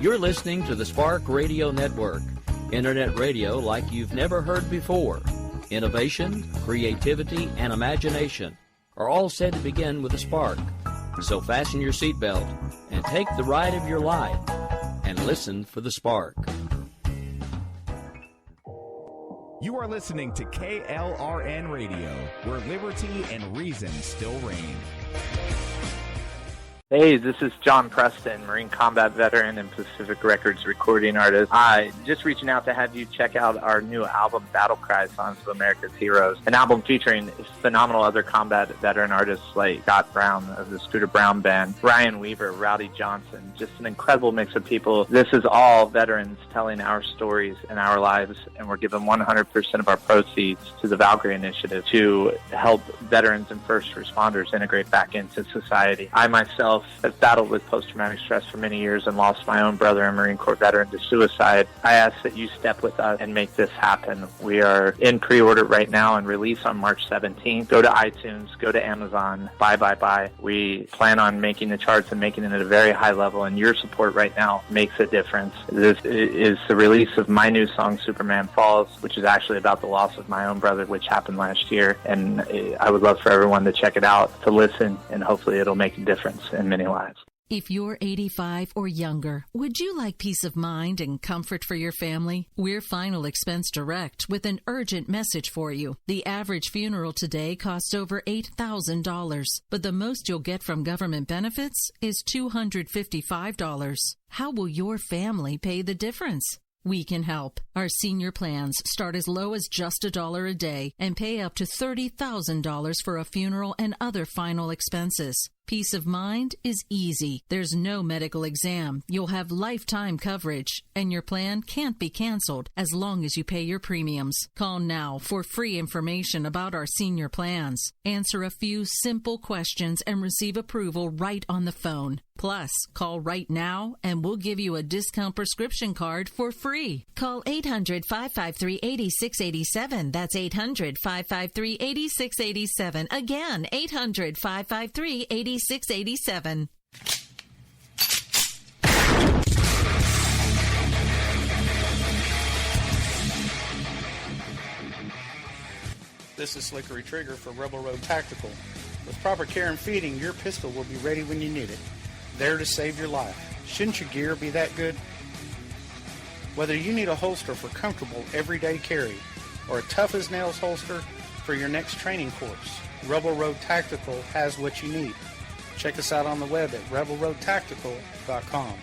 You're listening to the Spark Radio Network, Internet radio like you've never heard before. Innovation, creativity, and imagination are all said to begin with a spark. So fasten your seatbelt and take the ride of your life and listen for the spark. You are listening to KLRN Radio, where liberty and reason still reign. Hey, this is John Preston, Marine Combat veteran and Pacific Records recording artist. Just reaching out to have you check out our new album, Battle Cry, Songs of America's Heroes, an album featuring phenomenal other combat veteran artists like Scott Brown of the Scooter Brown Band, Ryan Weaver, Rowdy Johnson, just an incredible mix of people. This is all veterans telling our stories and our lives, and we're giving 100% of our proceeds to the Valkyrie Initiative to help veterans and first responders integrate back into society. I myself have battled with post-traumatic stress for many years and lost my own brother, a Marine Corps veteran, to suicide. I ask that you step with us and make this happen. We are in pre-order right now and release on March 17th. Go to iTunes, go to Amazon, buy. We plan on making the charts and making it at a very high level, and your support right now makes a difference. This is the release of my new song, Superman Falls, which is actually about the loss of my own brother, which happened last year, and I would love for everyone to check it out, to listen, and hopefully it'll make a difference in many lives. If you're 85 or younger, would you like peace of mind and comfort for your family? We're Final Expense Direct with an urgent message for you. The average funeral today costs over $8,000, but the most you'll get from government benefits is $255. How will your family pay the difference? We can help. Our senior plans start as low as just $1 a day and pay up to $30,000 for a funeral and other final expenses. Peace of mind is easy. There's no medical exam. You'll have lifetime coverage, and your plan can't be canceled as long as you pay your premiums. Call now for free information about our senior plans. Answer a few simple questions and receive approval right on the phone. Plus, call right now and we'll give you a discount prescription card for free. Call 800-553-8687. That's 800-553-8687. Again, 800-553-8687. This is Slickery Trigger for Rebel Road Tactical. With proper care and feeding, your pistol will be ready when you need it. There to save your life. Shouldn't your gear be that good? Whether you need a holster for comfortable everyday carry or a tough as nails holster for your next training course, Rebel Road Tactical has what you need. Check us out on the web at rebelroadtactical.com.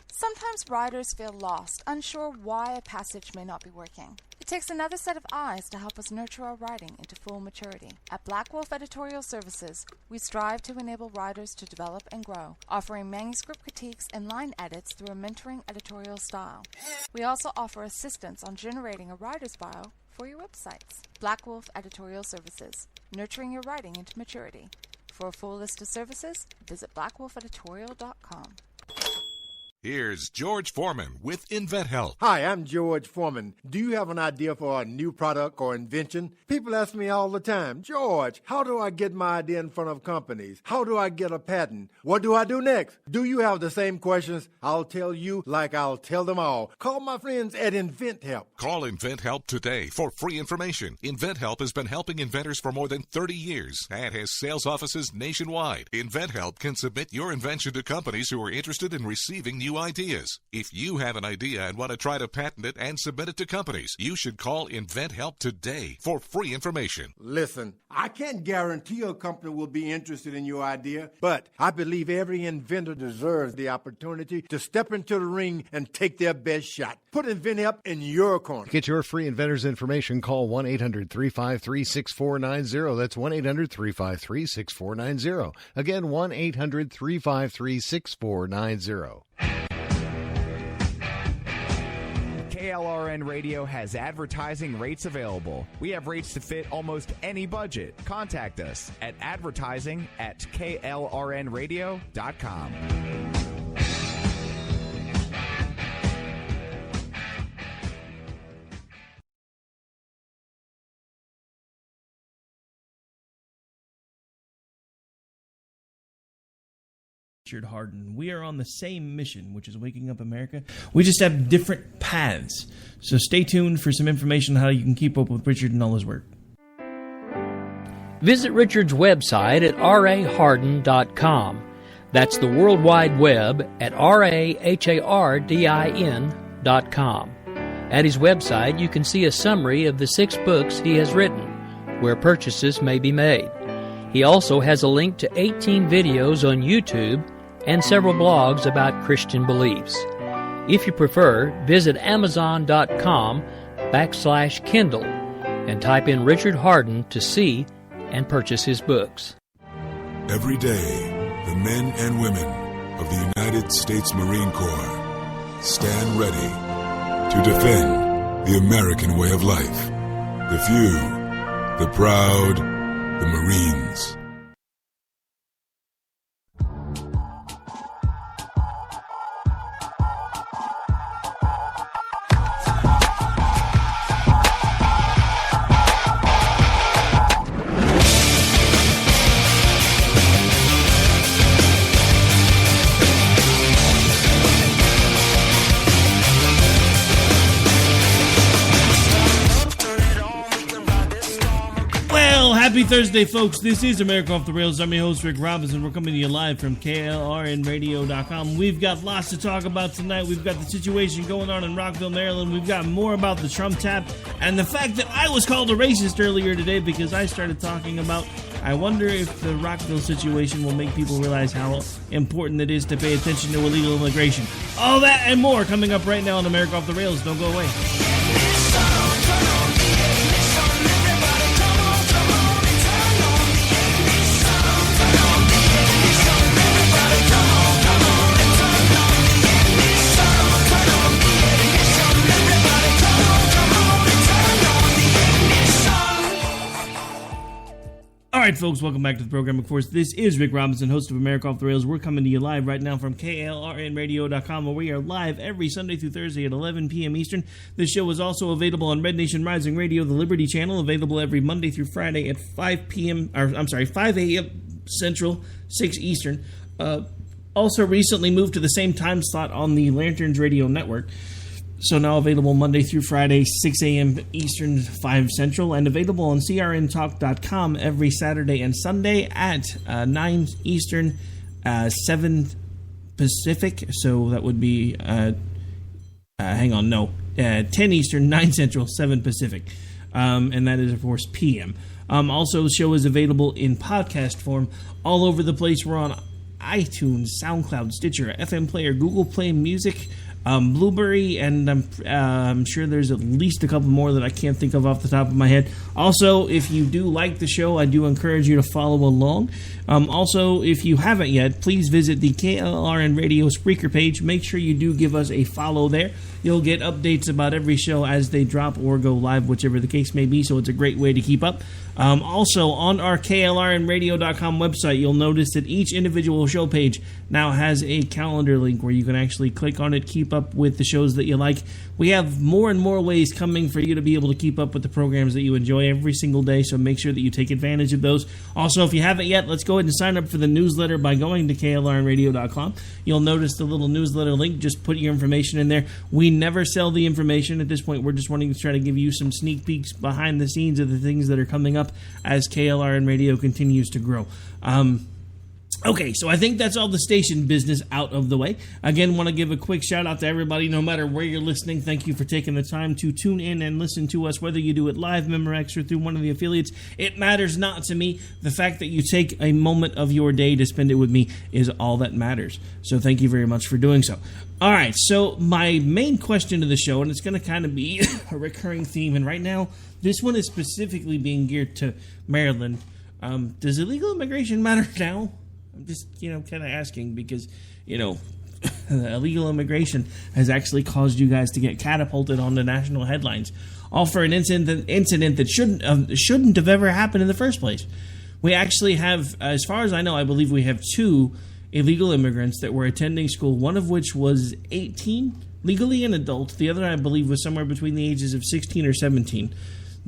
Sometimes riders feel lost, unsure why a passage may not be working. It takes another set of eyes to help us nurture our writing into full maturity. At Black Wolf Editorial Services, we strive to enable writers to develop and grow, offering manuscript critiques and line edits through a mentoring editorial style. We also offer assistance on generating a writer's bio for your websites. Black Wolf Editorial Services, nurturing your writing into maturity. For a full list of services, visit blackwolfeditorial.com. Here's George Foreman with InventHelp. Hi, I'm George Foreman. Do you have an idea for a new product or invention? People ask me all the time, George, how do I get my idea in front of companies? How do I get a patent? What do I do next? Do you have the same questions? I'll tell you like I'll tell them all. Call my friends at InventHelp. Call InventHelp today for free information. InventHelp has been helping inventors for more than 30 years and has sales offices nationwide. InventHelp can submit your invention to companies who are interested in receiving new ideas. If you have an idea and want to try to patent it and submit it to companies, you should call InventHelp today for free information. Listen, I can't guarantee a company will be interested in your idea, but I believe every inventor deserves the opportunity to step into the ring and take their best shot. Put InventHelp in your corner. To get your free inventor's information, call 1-800-353-6490. That's 1-800-353-6490. Again, 1-800-353-6490. KLRN Radio has advertising rates available. We have rates to fit almost any budget. Contact us at advertising@klrnradio.com. Richard Harden. We are on the same mission, which is waking up America. We just have different paths. So stay tuned for some information on how you can keep up with Richard and all his work. Visit Richard's website at raharden.com. That's the World Wide Web at RAHARDIN.com. At his website, you can see a summary of the 6 books he has written, where purchases may be made. He also has a link to 18 videos on YouTube and several blogs about Christian beliefs. If you prefer, visit Amazon.com/Kindle and type in Richard Harden to see and purchase his books. Every day, the men and women of the United States Marine Corps stand ready to defend the American way of life. The few, the proud, the Marines. Happy Thursday, folks. This is America Off the Rails. I'm your host, Rick Robinson. We're coming to you live from KLRNradio.com. We've got lots to talk about tonight. We've got the situation going on in Rockville, Maryland. We've got more about the Trump tap and the fact that I was called a racist earlier today because I started talking about, I wonder if the Rockville situation will make people realize how important it is to pay attention to illegal immigration. All that and more coming up right now on America Off the Rails. Don't go away. All right, folks, welcome back to the program. Of course, this is Rick Robinson, host of America Off the Rails. We're coming to you live right now from KLRNradio.com, where we are live every Sunday through Thursday at 11 p.m. Eastern. This show is also available on Red Nation Rising Radio, the Liberty Channel, available every Monday through Friday at 5 a.m. Central, 6 Eastern. Also recently moved to the same time slot on the Lanterns Radio Network. So now available Monday through Friday, 6 a.m. Eastern, 5 Central, and available on crntalk.com every Saturday and Sunday at 9 Eastern, 7 Pacific. So that would be, 10 Eastern, 9 Central, 7 Pacific. And that is, of course, PM. Also, the show is available in podcast form all over the place. We're on iTunes, SoundCloud, Stitcher, FM Player, Google Play Music, Blueberry, and I'm sure there's at least a couple more that I can't think of off the top of my head. Also, if you do like the show, I do encourage you to follow along. Also, if you haven't yet, please visit the KLRN Radio Spreaker page. Make sure you do give us a follow there. You'll get updates about every show as they drop or go live, whichever the case may be, so it's a great way to keep up. Also, on our KLRNradio.com website, you'll notice that each individual show page now has a calendar link where you can actually click on it, keep up with the shows that you like. We have more and more ways coming for you to be able to keep up with the programs that you enjoy every single day, so make sure that you take advantage of those. Also, if you haven't yet, let's go ahead and sign up for the newsletter by going to KLRNradio.com. You'll notice the little newsletter link. Just put your information in there. We never sell the information at this point. We're just wanting to try to give you some sneak peeks behind the scenes of the things that are coming up as KLRN Radio continues to grow. Okay, so I think that's all the station business out of the way. Again, want to give a quick shout out to everybody, no matter where you're listening. Thank you for taking the time to tune in and listen to us, whether you do it live, Memorex, or through one of the affiliates. It matters not to me. The fact that you take a moment of your day to spend it with me is all that matters. So thank you very much for doing so. All right, so my main question to the show, and it's going to kind of be a recurring theme, and right now, this one is specifically being geared to Maryland. Does illegal immigration matter now? I'm just, kind of asking because, illegal immigration has actually caused you guys to get catapulted on the national headlines, all for an incident that shouldn't have ever happened in the first place. We actually have, as far as I know, I believe we have 2 illegal immigrants that were attending school, one of which was 18, legally an adult. The other, I believe, was somewhere between the ages of 16 or 17.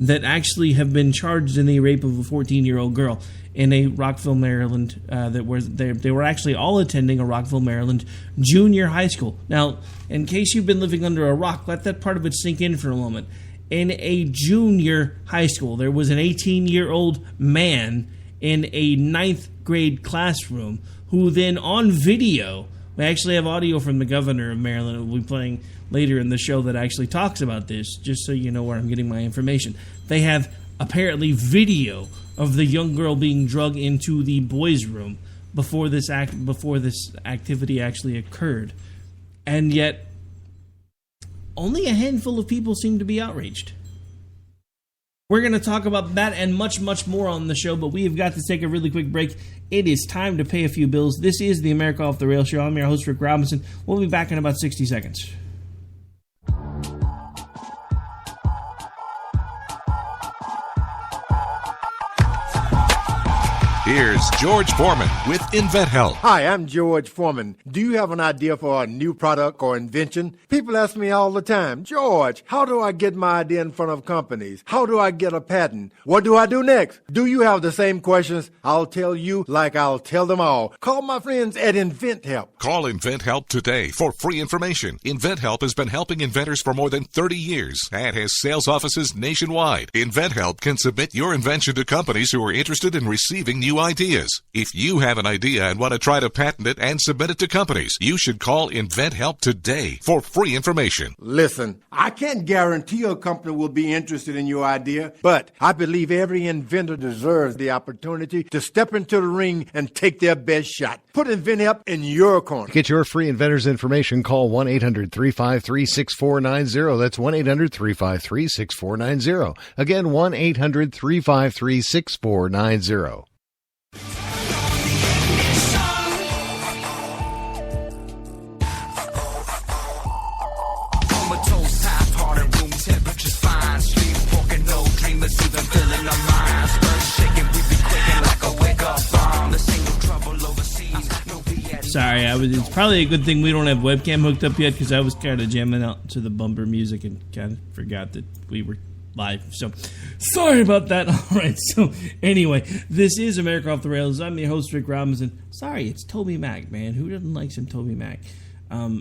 that actually have been charged in the rape of a 14-year-old girl in a Rockville, Maryland. They were actually all attending a Rockville, Maryland junior high school. Now, in case you've been living under a rock, let that part of it sink in for a moment. In a junior high school, there was an 18-year-old man in a 9th grade classroom who then on video, we actually have audio from the governor of Maryland who will be playing later in the show that actually talks about this, just so you know where I'm getting my information. They have apparently video of the young girl being drugged into the boys' room before this activity actually occurred. And yet, only a handful of people seem to be outraged. We're going to talk about that and much, much more on the show, but we have got to take a really quick break. It is time to pay a few bills. This is the America Off the Rails Show. I'm your host, Rick Robinson. We'll be back in about 60 seconds. Here's George Foreman with InventHelp. Hi, I'm George Foreman. Do you have an idea for a new product or invention? People ask me all the time, George, how do I get my idea in front of companies? How do I get a patent? What do I do next? Do you have the same questions? I'll tell you like I'll tell them all. Call my friends at InventHelp. Call InventHelp today for free information. InventHelp has been helping inventors for more than 30 years and has sales offices nationwide. InventHelp can submit your invention to companies who are interested in receiving new ideas. If you have an idea and want to try to patent it and submit it to companies, you should call InventHelp today for free information. Listen, I can't guarantee a company will be interested in your idea, but I believe every inventor deserves the opportunity to step into the ring and take their best shot. Put InventHelp in your corner. To get your free inventor's information, call 1-800-353-6490. That's 1-800-353-6490. Again, 1-800-353-6490. Sorry, it's probably a good thing we don't have webcam hooked up yet because I was kind of jamming out to the bumper music and kind of forgot that we were live. So, sorry about that. All right, so anyway, this is America Off the Rails. I'm your host, Rick Robinson. Sorry, it's Toby Mac, man. Who doesn't like some Toby Mac?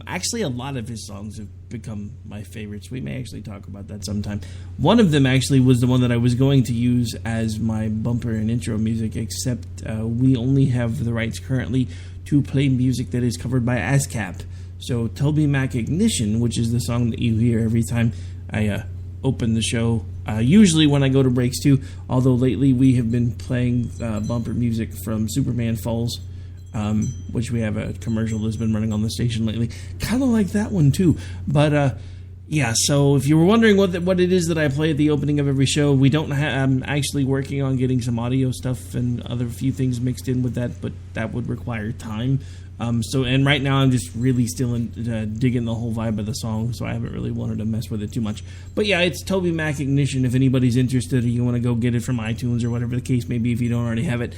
Actually, a lot of his songs have become my favorites. We may actually talk about that sometime. One of them actually was the one that I was going to use as my bumper and intro music, except we only have the rights currently to play music that is covered by ASCAP. So Toby Mac Ignition, which is the song that you hear every time I open the show, usually when I go to breaks too, although lately we have been playing bumper music from Superman Falls, which we have a commercial that's been running on the station lately. Kind of like that one too. But yeah, so if you were wondering what it is that I play at the opening of every show, we don't I'm actually working on getting some audio stuff and other few things mixed in with that, but that would require time. And right now I'm just really still digging the whole vibe of the song, so I haven't really wanted to mess with it too much. But yeah, it's Toby Mac Ignition if anybody's interested or you want to go get it from iTunes or whatever the case may be if you don't already have it.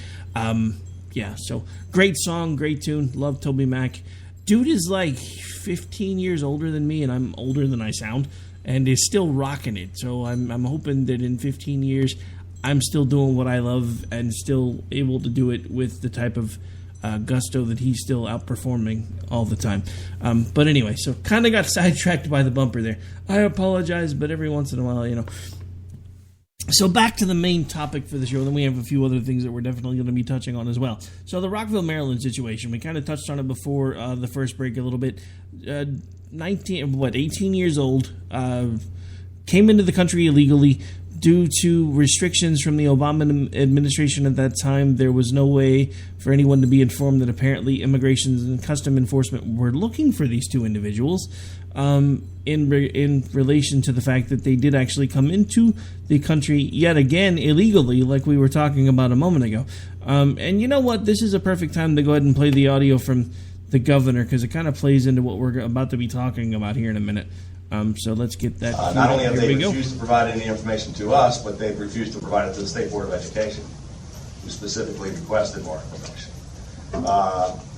Yeah, so great song, great tune, love Toby Mac. Dude is like 15 years older than me, and I'm older than I sound, and is still rocking it. So I'm hoping that in 15 years, I'm still doing what I love and still able to do it with the type of gusto that he's still outperforming all the time. But anyway, so kind of got sidetracked by the bumper there. I apologize, but every once in a while, you know. So back to the main topic for the show, then we have a few other things that we're definitely going to be touching on as well. So the Rockville, Maryland situation, we kind of touched on it before the first break a little bit. 18 years old, came into the country illegally due to restrictions from the Obama administration at that time. There was no way for anyone to be informed that apparently Immigration and Custom Enforcement were looking for these two individuals. In relation to the fact that they did actually come into the country yet again illegally, like we were talking about a moment ago. And you know what? This is a perfect time to go ahead and play the audio from the governor because it kind of plays into what we're about to be talking about here in a minute. So let's get that. Not only have they refused to provide any information to us, but they've refused to provide it to the State Board of Education, who specifically requested more information.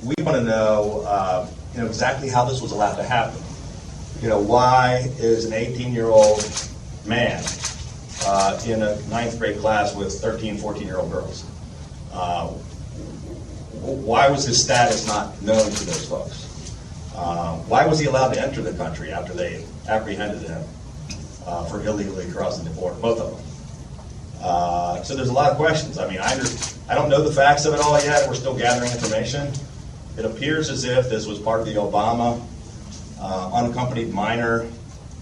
We want to know, exactly how this was allowed to happen. Why is an 18-year-old man in a 9th grade class with 13, 14-year-old girls. Why was his status not known to those folks? Why was he allowed to enter the country after they apprehended him for illegally crossing the border, both of them? So there's a lot of questions. I mean, I don't know the facts of it all yet. We're still gathering information. It appears as if this was part of the Obama unaccompanied minor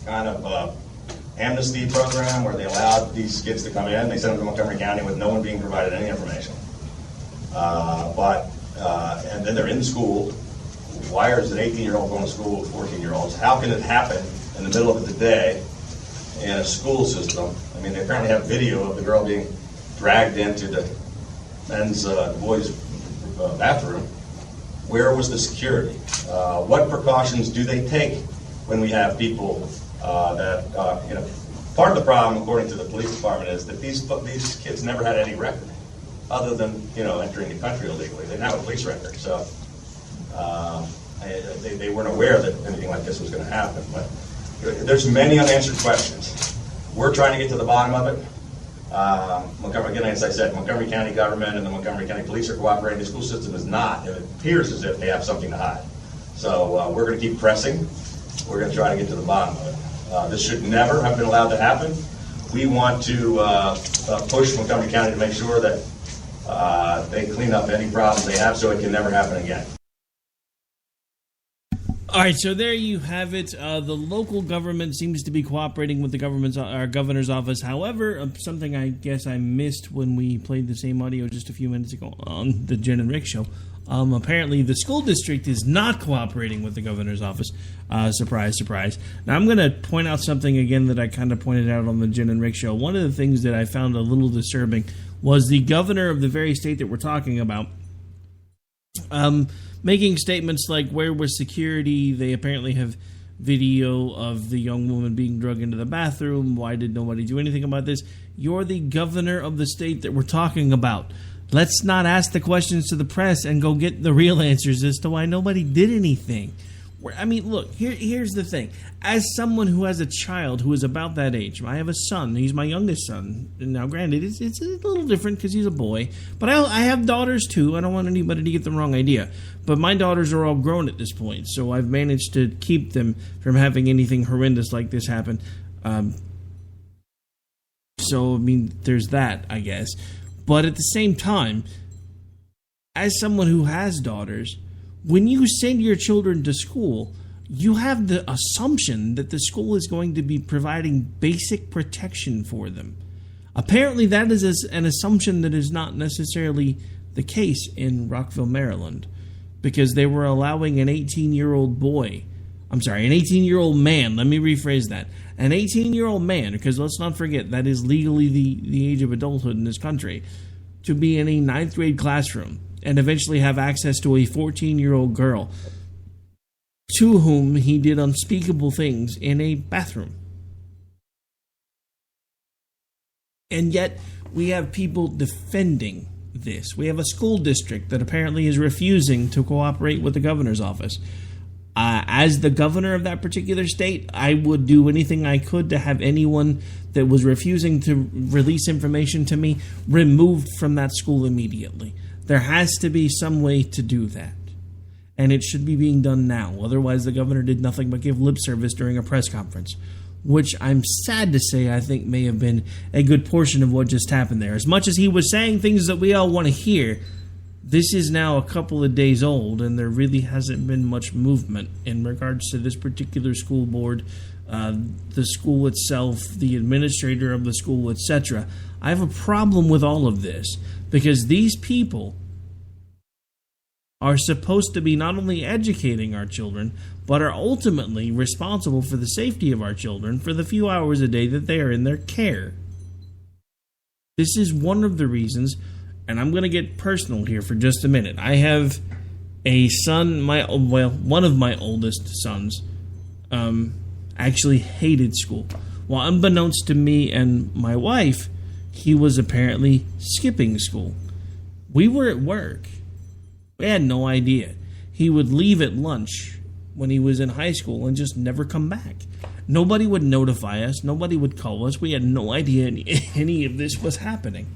kind of amnesty program where they allowed these kids to come in. They sent them to Montgomery County with no one being provided any information. And then they're in school. Why is an 18-year-old going to school with 14-year-olds? How can it happen in the middle of the day in a school system? I mean, they apparently have video of the girl being dragged into the boys' bathroom. Where was the security? What precautions do they take when we have people part of the problem, according to the police department, is that these kids never had any record other than, entering the country illegally. They didn't have a police record, so they weren't aware that anything like this was going to happen. But there's many unanswered questions. We're trying to get to the bottom of it. Again, as I said, Montgomery County government and the Montgomery County police are cooperating. The school system is not. It appears as if they have something to hide. So we're going to keep pressing. We're going to try to get to the bottom of it. This should never have been allowed to happen. We want to push Montgomery County to make sure that they clean up any problems they have so it can never happen again. All right, so there you have it. The local government seems to be cooperating with the governor's office. However, something I guess I missed when we played the same audio just a few minutes ago on the Jen and Rick show. Apparently, the school district is not cooperating with the governor's office. Surprise, surprise. Now, I'm going to point out something again that I kind of pointed out on the Jen and Rick show. One of the things that I found a little disturbing was the governor of the very state that we're talking about making statements like, where was security? They apparently have video of the young woman being drugged into the bathroom. Why did nobody do anything about this? You're the governor of the state that we're talking about. Let's not ask the questions to the press and go get the real answers as to why nobody did anything. I mean, look, here's the thing. As someone who has a child who is about that age, I have a son. He's my youngest son. Now, granted, it's a little different because he's a boy. But I have daughters, too. I don't want anybody to get the wrong idea. But my daughters are all grown at this point, so I've managed to keep them from having anything horrendous like this happen. So, I mean, there's that, I guess. But at the same time, as someone who has daughters, when you send your children to school, you have the assumption that the school is going to be providing basic protection for them. Apparently, that is an assumption that is not necessarily the case in Rockville, Maryland, because they were allowing an 18-year-old man, let me rephrase that, an 18-year-old man, because let's not forget, that is legally the age of adulthood in this country, to be in a 9th grade classroom and eventually have access to a 14-year-old girl to whom he did unspeakable things in a bathroom. And yet, we have people defending this. We have a school district that apparently is refusing to cooperate with the governor's office. As the governor of that particular state, I would do anything I could to have anyone that was refusing to release information to me removed from that school immediately. There has to be some way to do that. And it should be being done now. Otherwise, the governor did nothing but give lip service during a press conference, which I'm sad to say I think may have been a good portion of what just happened there. As much as he was saying things that we all want to hear, this is now a couple of days old, and there really hasn't been much movement in regards to this particular school board, the school itself, the administrator of the school, etc. I have a problem with all of this, because these people are supposed to be not only educating our children, but are ultimately responsible for the safety of our children for the few hours a day that they are in their care. This is one of the reasons, and I'm going to get personal here for just a minute. I have a son, one of my oldest sons, actually hated school. Well, unbeknownst to me and my wife, he was apparently skipping school. We were at work. We had no idea. He would leave at lunch when he was in high school and just never come back. Nobody would notify us. Nobody would call us. We had no idea any of this was happening.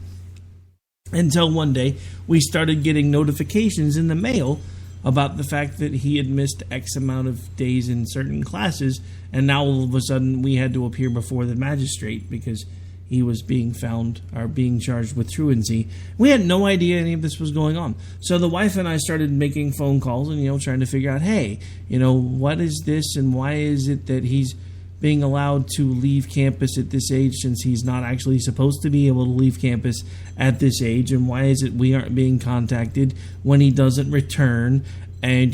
Until one day, we started getting notifications in the mail about the fact that he had missed X amount of days in certain classes, and now all of a sudden we had to appear before the magistrate because he was being found or being charged with truancy. We had no idea any of this was going on. So the wife and I started making phone calls and, trying to figure out, hey, what is this and why is it that he's being allowed to leave campus at this age since he's not actually supposed to be able to leave campus at this age, and why is it we aren't being contacted when he doesn't return, and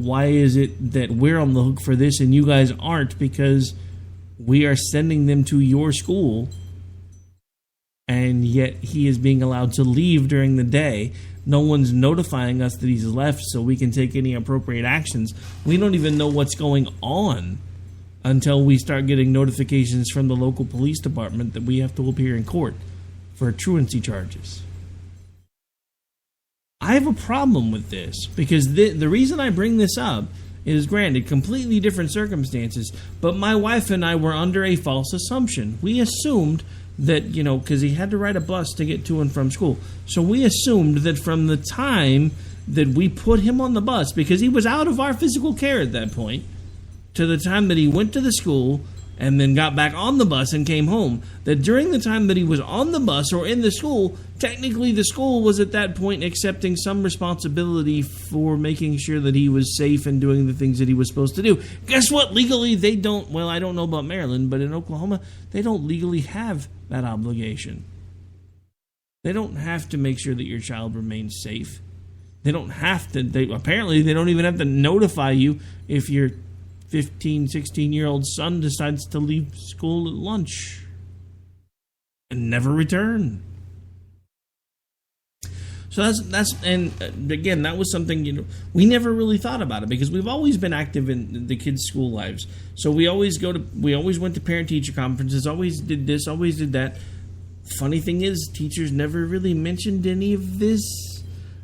why is it that we're on the hook for this and you guys aren't, because we are sending them to your school and yet he is being allowed to leave during the day. No one's notifying us that he's left so we can take any appropriate actions. We don't even know what's going on until we start getting notifications from the local police department that we have to appear in court for truancy charges. I have a problem with this because the reason I bring this up is, granted, completely different circumstances, but my wife and I were under a false assumption. We assumed that, because he had to ride a bus to get to and from school. So we assumed that from the time that we put him on the bus, because he was out of our physical care at that point, to the time that he went to the school and then got back on the bus and came home, that during the time that he was on the bus or in the school, technically the school was at that point accepting some responsibility for making sure that he was safe and doing the things that he was supposed to do. Guess what? Legally, they don't, well, I don't know about Maryland, but in Oklahoma, they don't legally have that obligation. They don't have to make sure that your child remains safe. They don't have to, apparently they don't even have to notify you if your 15, 16-year-old son decides to leave school at lunch and never return. So that's and again, that was something, we never really thought about it because we've always been active in the kids' school lives. So we always went to parent-teacher conferences, always did this, always did that. Funny thing is, teachers never really mentioned any of this.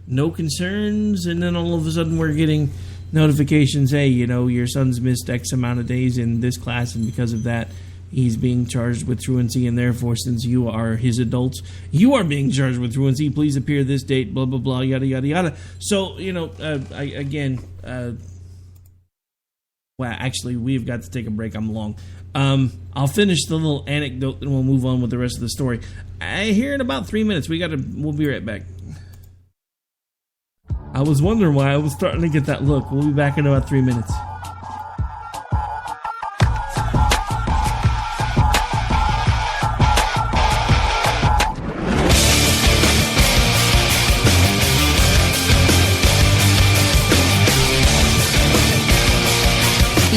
No concerns, and then all of a sudden we're getting notifications, hey, your son's missed X amount of days in this class, and because of that, he's being charged with truancy, and therefore, since you are his adults, you are being charged with truancy. Please appear this date, blah, blah, blah, yada, yada, yada. So, well, actually, we've got to take a break. I'm long. I'll finish the little anecdote, and we'll move on with the rest of the story. Here in about 3 minutes. We'll be right back. I was wondering why I was starting to get that look. We'll be back in about 3 minutes.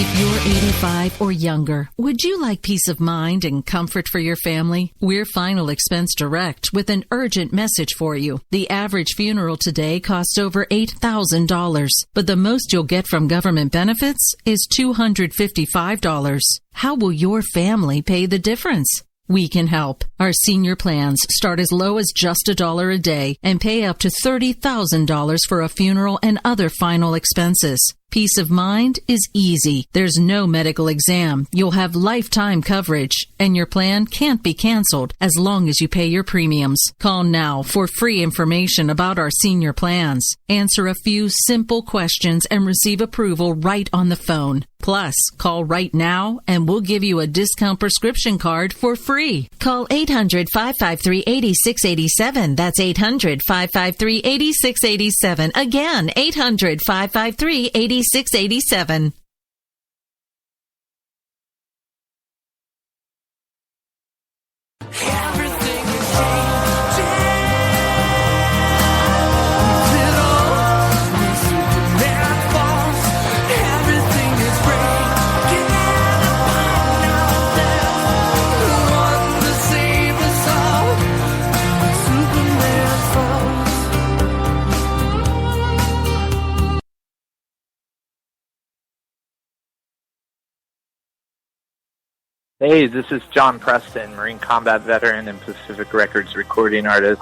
If you're 85 or younger, would you like peace of mind and comfort for your family? We're Final Expense Direct with an urgent message for you. The average funeral today costs over $8,000, but the most you'll get from government benefits is $255. How will your family pay the difference? We can help. Our senior plans start as low as just $1 a day and pay up to $30,000 for a funeral and other final expenses. Peace of mind is easy. There's no medical exam. You'll have lifetime coverage, and your plan can't be canceled as long as you pay your premiums. Call now for free information about our senior plans. Answer a few simple questions and receive approval right on the phone. Plus, call right now and we'll give you a discount prescription card for free. Call 800-553-8687. That's 800-553-8687. Again, 800-553-8687. Hey, this is John Preston, Marine Combat Veteran and Pacific Records recording artist.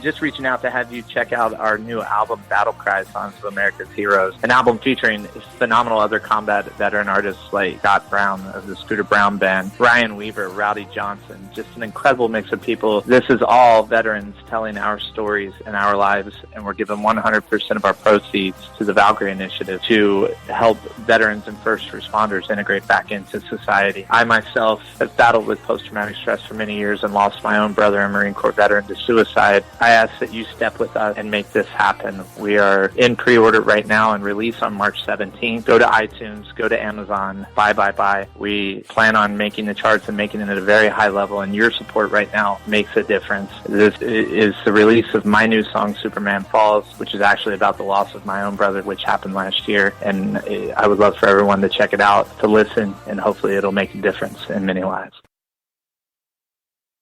Just reaching out to have you check out our new album, Battle Cry, Songs of America's Heroes, an album featuring phenomenal other combat veteran artists like Scott Brown of the Scooter Brown Band, Ryan Weaver, Rowdy Johnson, just an incredible mix of people. This is all veterans telling our stories and our lives, and we're giving 100% of our proceeds to the Valkyrie Initiative to help veterans and first responders integrate back into society. I myself have battled with post-traumatic stress for many years and lost my own brother, a Marine Corps veteran, to suicide. I ask that you step with us and make this happen. We are in pre-order right now and release on March 17th. Go to iTunes, go to Amazon, buy. We plan on making the charts and making it at a very high level, and your support right now makes a difference. This is the release of my new song, Superman Falls, which is actually about the loss of my own brother, which happened last year, and I would love for everyone to check it out, to listen, and hopefully it'll make a difference in many lives.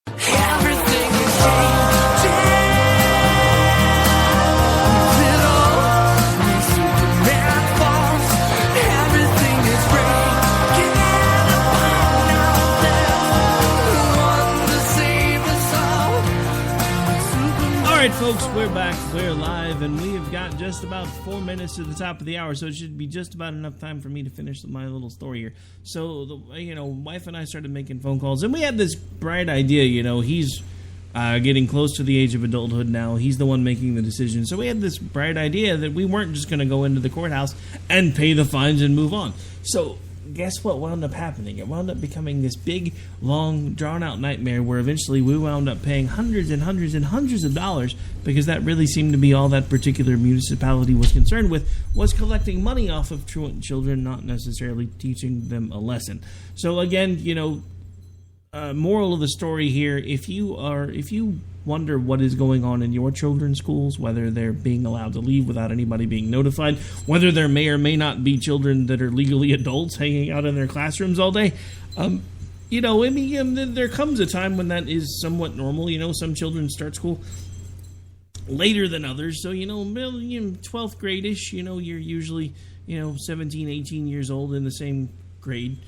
Everything is changing. All right, folks, we're back. We're live, and we have got just about 4 minutes to the top of the hour, so it should be just about enough time for me to finish my little story here. So, wife and I started making phone calls, and we had this bright idea. He's getting close to the age of adulthood now. He's the one making the decision. So we had this bright idea that we weren't just going to go into the courthouse and pay the fines and move on. So guess what wound up happening? It wound up becoming this big, long, drawn-out nightmare where eventually we wound up paying hundreds and hundreds and hundreds of dollars, because that really seemed to be all that particular municipality was concerned with, was collecting money off of truant children, not necessarily teaching them a lesson. So again, moral of the story here, if you wonder what is going on in your children's schools, whether they're being allowed to leave without anybody being notified, whether there may or may not be children that are legally adults hanging out in their classrooms all day, there comes a time when that is somewhat normal. Some children start school later than others, so 12th grade-ish, you're usually 17, 18 years old in the same grade,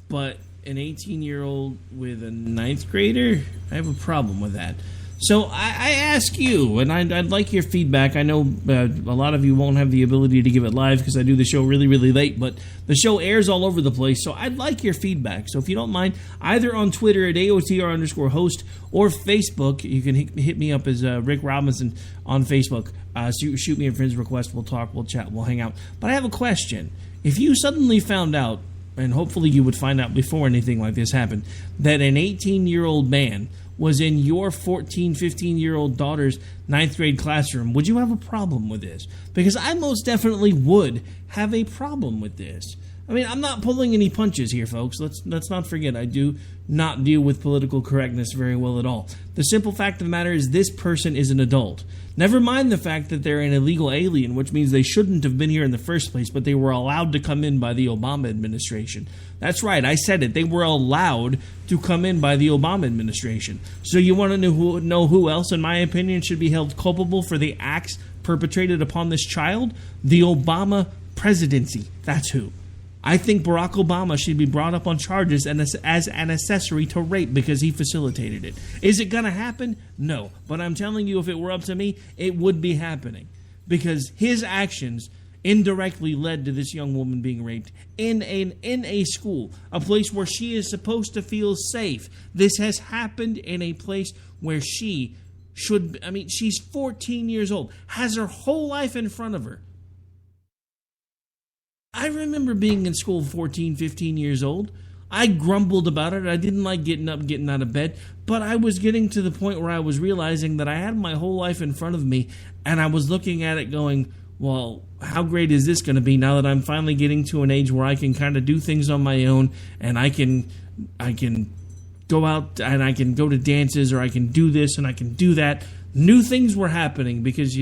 but an 18-year-old with a 9th grader, I have a problem with that. So I ask you, and I'd like your feedback. I know a lot of you won't have the ability to give it live because I do the show really, really late, but the show airs all over the place, so I'd like your feedback. So if you don't mind, either on Twitter at AOTR_host or Facebook, you can hit me up as Rick Robinson on Facebook. Shoot me a friend's request. We'll talk, we'll chat, we'll hang out. But I have a question. If you suddenly found out, and hopefully you would find out before anything like this happened, that an 18-year-old man was in your 14, 15-year-old daughter's 9th grade classroom, would you have a problem with this? Because I most definitely would have a problem with this. I mean, I'm not pulling any punches here, folks. Let's not forget, I do not deal with political correctness very well at all. The simple fact of the matter is this person is an adult. Never mind the fact that they're an illegal alien, which means they shouldn't have been here in the first place, but they were allowed to come in by the Obama administration. That's right, I said it. They were allowed to come in by the Obama administration. So you want to know who else, in my opinion, should be held culpable for the acts perpetrated upon this child? The Obama presidency. That's who. I think Barack Obama should be brought up on charges as an accessory to rape because he facilitated it. Is it going to happen? No. But I'm telling you, if it were up to me, it would be happening. Because his actions indirectly led to this young woman being raped in a school, a place where she is supposed to feel safe. This has happened in a place where she should... I mean, she's 14 years old, has her whole life in front of her. I remember being in school 14, 15 years old. I grumbled about it. I didn't like getting up, getting out of bed. But I was getting to the point where I was realizing that I had my whole life in front of me. And I was looking at it going, well, how great is this going to be now that I'm finally getting to an age where I can kind of do things on my own. And I can go out and I can go to dances, or I can do this and I can do that. New things were happening because,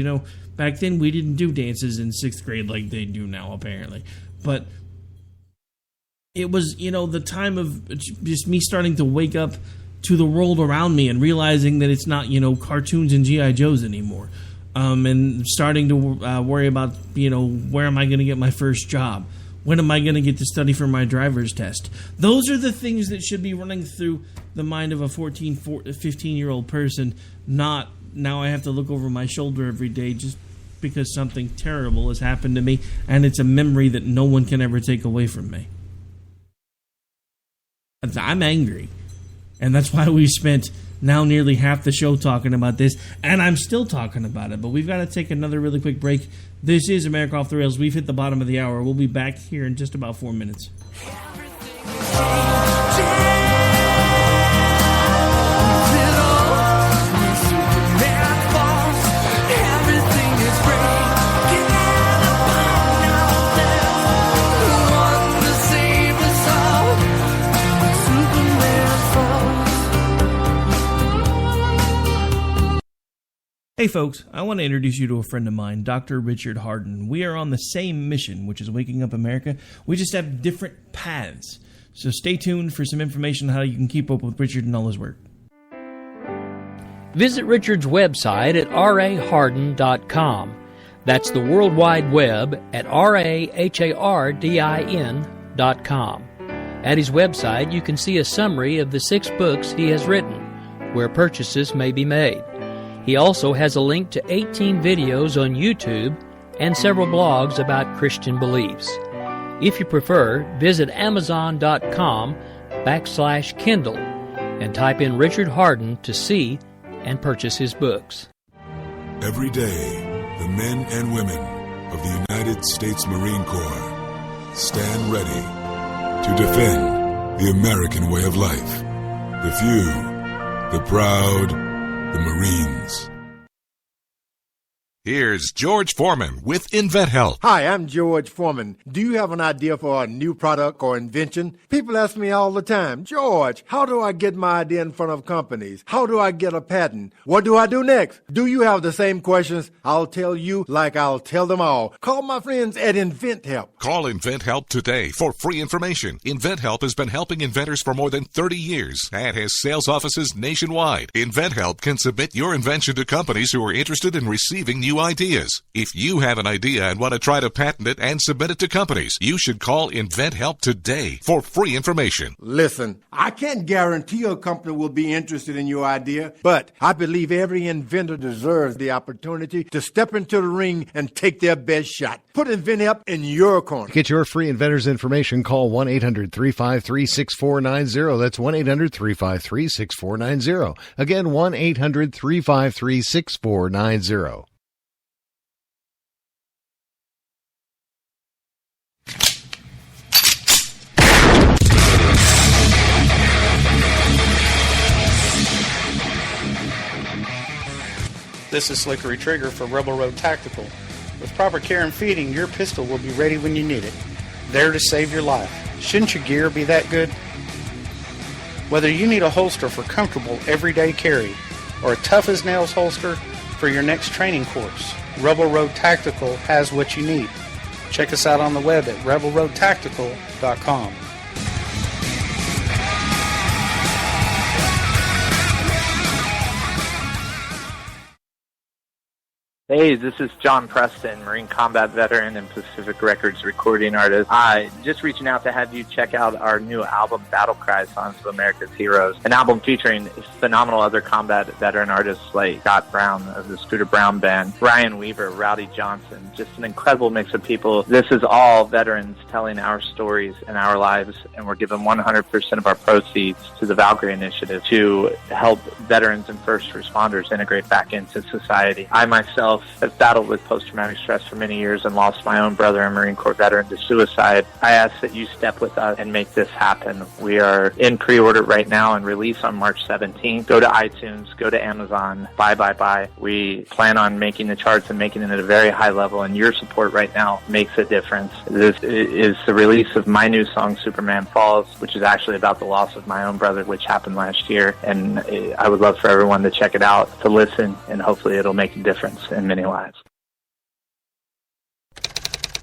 back then we didn't do dances in 6th grade like they do now, apparently. But it was, the time of just me starting to wake up to the world around me and realizing that it's not, cartoons and G.I. Joes anymore. And starting to worry about, where am I going to get my first job? When am I going to get to study for my driver's test? Those are the things that should be running through the mind of a 15-year-old person, not now I have to look over my shoulder every day just because something terrible has happened to me, and it's a memory that no one can ever take away from me. I'm angry, and that's why we spent now nearly half the show talking about this, and I'm still talking about it, but we've got to take another really quick break. This is America Off the Rails. We've hit the bottom of the hour. We'll be back here in just about 4 minutes. Hey folks, I want to introduce you to a friend of mine, Dr. Richard Harden. We are on the same mission, which is waking up America. We just have different paths. So stay tuned for some information on how you can keep up with Richard and all his work. Visit Richard's website at raharden.com. That's the World Wide Web at RAHARDIN.com. At his website, you can see a summary of the 6 books he has written, where purchases may be made. He also has a link to 18 videos on YouTube and several blogs about Christian beliefs. If you prefer, visit Amazon.com/Kindle and type in Richard Harden to see and purchase his books. Every day, the men and women of the United States Marine Corps stand ready to defend the American way of life. The few, the proud, the Marines. Here's George Foreman with InventHelp. Hi, I'm George Foreman. Do you have an idea for a new product or invention? People ask me all the time, George, how do I get my idea in front of companies? How do I get a patent? What do I do next? Do you have the same questions? I'll tell you like I'll tell them all. Call my friends at InventHelp. Call InventHelp today for free information. InventHelp has been helping inventors for more than 30 years and has sales offices nationwide. InventHelp can submit your invention to companies who are interested in receiving new ideas. If you have an idea and want to try to patent it and submit it to companies, you should call InventHelp today for free information. Listen, I can't guarantee a company will be interested in your idea, but I believe every inventor deserves the opportunity to step into the ring and take their best shot. Put InventHelp in your corner. To get your free inventor's information, call 1-800-353-6490. That's 1-800-353-6490. Again, 1-800-353-6490. This is Slickery Trigger for Rebel Road Tactical. With proper care and feeding, your pistol will be ready when you need it, there to save your life. Shouldn't your gear be that good? Whether you need a holster for comfortable everyday carry or a tough-as-nails holster for your next training course, Rebel Road Tactical has what you need. Check us out on the web at rebelroadtactical.com. Hey, this is John Preston, Marine Combat Veteran and Pacific Records recording artist. Just reaching out to have you check out our new album, Battle Cry, Songs of America's Heroes, an album featuring phenomenal other combat veteran artists like Scott Brown of the Scooter Brown Band, Ryan Weaver, Rowdy Johnson, just an incredible mix of people. This is all veterans telling our stories and our lives, and we're giving 100% of our proceeds to the Valkyrie Initiative to help veterans and first responders integrate back into society. I myself have battled with post-traumatic stress for many years and lost my own brother, a Marine Corps veteran, to suicide. I ask that you step with us and make this happen. We are in pre-order right now and release on March 17th. Go to iTunes, go to Amazon, buy. We plan on making the charts and making it at a very high level, and your support right now makes a difference. This is the release of my new song, Superman Falls, which is actually about the loss of my own brother, which happened last year, and I would love for everyone to check it out, to listen, and hopefully it'll make a difference in many lives.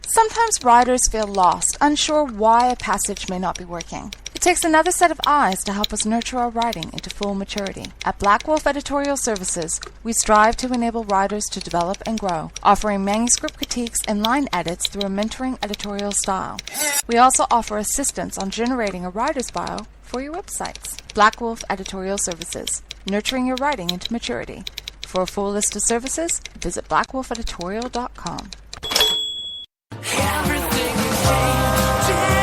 Sometimes riders feel lost, unsure why a passage may not be working. It It takes another set of eyes to help us nurture our writing into full maturity. At Black Wolf Editorial Services, we strive to enable writers to develop and grow, offering manuscript critiques and line edits through a mentoring editorial style. We also offer assistance on generating a writer's bio for your websites. Black Wolf Editorial Services, nurturing your writing into maturity. For a full list of services, visit blackwolfeditorial.com. Everything is changing.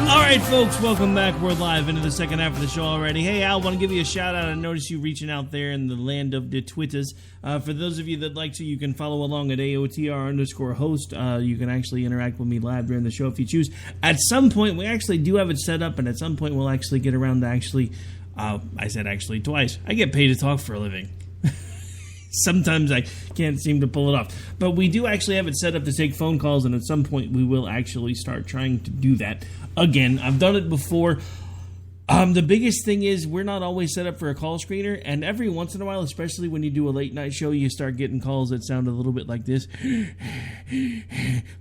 All right, folks, welcome back. We're live into the second half of the show already. Hey, Al, want to give you a shout out. I noticed you reaching out there in the land of the Twitters. For those of you that like to, you can follow along at AOTR_host. You can actually interact with me live during the show if you choose. At some point, we actually do have it set up, and at some point, we'll actually get around to actually, I said actually twice. I get paid to talk for a living. Sometimes I can't seem to pull it off. But we do actually have it set up to take phone calls, and at some point we will actually start trying to do that. Again, I've done it before. The biggest thing is we're not always set up for a call screener, and every once in a while, especially when you do a late-night show, you start getting calls that sound a little bit like this.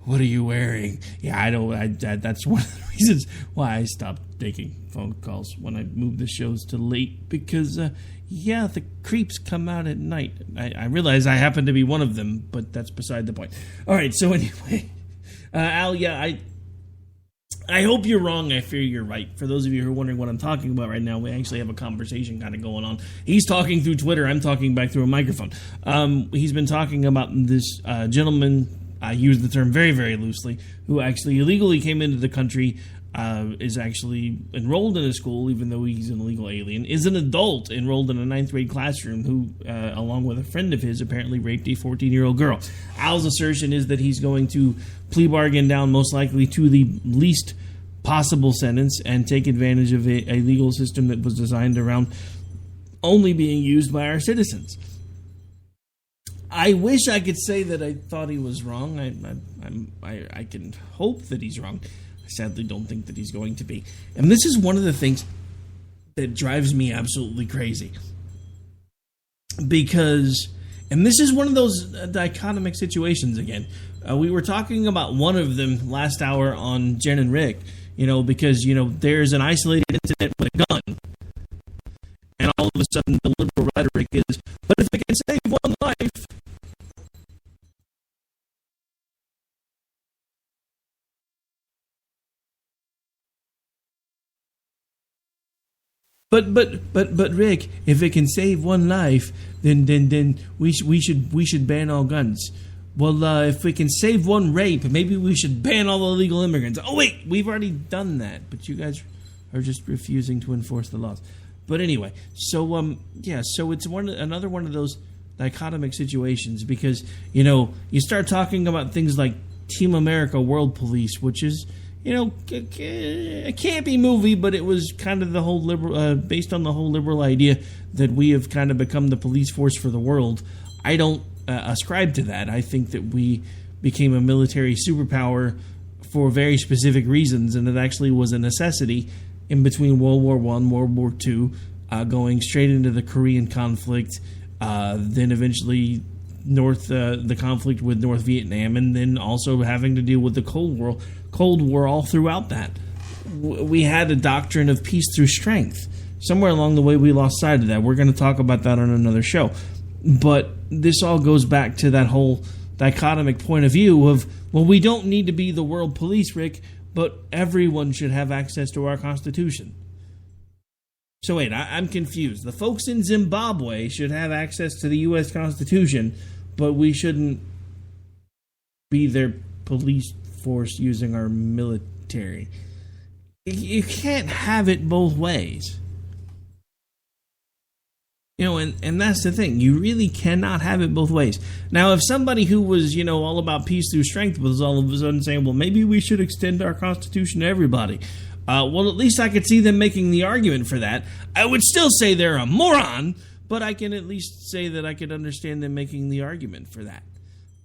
What are you wearing? Yeah, that's one of the reasons why I stopped taking phone calls when I moved the shows to late, because... yeah, the creeps come out at night. I realize I happen to be one of them, but that's beside the point. All right, so anyway, Al, yeah, I hope you're wrong. I fear you're right. For those of you who are wondering what I'm talking about right now, we actually have a conversation kind of going on. He's talking through Twitter. I'm talking back through a microphone. He's been talking about this gentleman, I use the term very, very loosely, who actually illegally came into the country, is actually enrolled in a school, even though he's an illegal alien, is an adult enrolled in a 9th grade classroom who, along with a friend of his, apparently raped a 14-year-old girl. Al's assertion is that he's going to plea bargain down most likely to the least possible sentence and take advantage of a legal system that was designed around only being used by our citizens. I wish I could say that I thought he was wrong. I can hope that he's wrong. I sadly don't think that he's going to be. And this is one of the things that drives me absolutely crazy. Because, and this is one of those dichotomic situations again. We were talking about one of them last hour on Jen and Rick, because, there's an isolated incident with a gun. And all of a sudden the liberal rhetoric is, but if it can save one life... But Rick, if it can save one life, then we should ban all guns. Well, if we can save one rape, maybe we should ban all illegal immigrants. Oh wait, we've already done that, but you guys are just refusing to enforce the laws. But anyway, so it's another one of those dichotomic situations because you start talking about things like Team America World Police, which is. A campy movie, but it was kind of the whole liberal, based on the whole liberal idea that we have kind of become the police force for the world. I don't ascribe to that. I think that we became a military superpower for very specific reasons, and it actually was a necessity in between World War I, World War II, going straight into the Korean conflict, then eventually the conflict with North Vietnam, and then also having to deal with the Cold War all throughout that. We had a doctrine of peace through strength. Somewhere along the way, we lost sight of that. We're going to talk about that on another show. But this all goes back to that whole dichotomic point of view of, well, we don't need to be the world police, Rick, but everyone should have access to our Constitution. So wait, I'm confused. The folks in Zimbabwe should have access to the U.S. Constitution, but we shouldn't be their police force using our military. You can't have it both ways. And that's the thing. You really cannot have it both ways. Now, if somebody who was, all about peace through strength was all of a sudden saying, well, maybe we should extend our Constitution to everybody. Well, at least I could see them making the argument for that. I would still say they're a moron, but I can at least say that I could understand them making the argument for that.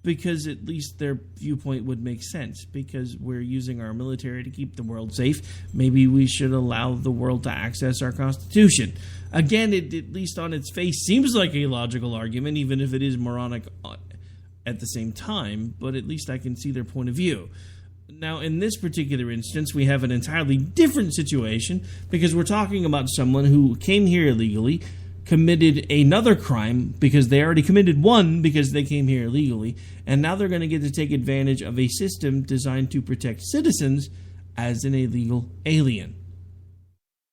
because at least their viewpoint would make sense. Because we're using our military to keep the world safe, maybe we should allow the world to access our Constitution. Again, it, at least on its face, seems like a logical argument, even if it is moronic at the same time, but at least I can see their point of view. Now, in this particular instance, we have an entirely different situation, because we're talking about someone who came here illegally, committed another crime because they already committed one because they came here illegally, and now they're going to get to take advantage of a system designed to protect citizens as an illegal alien.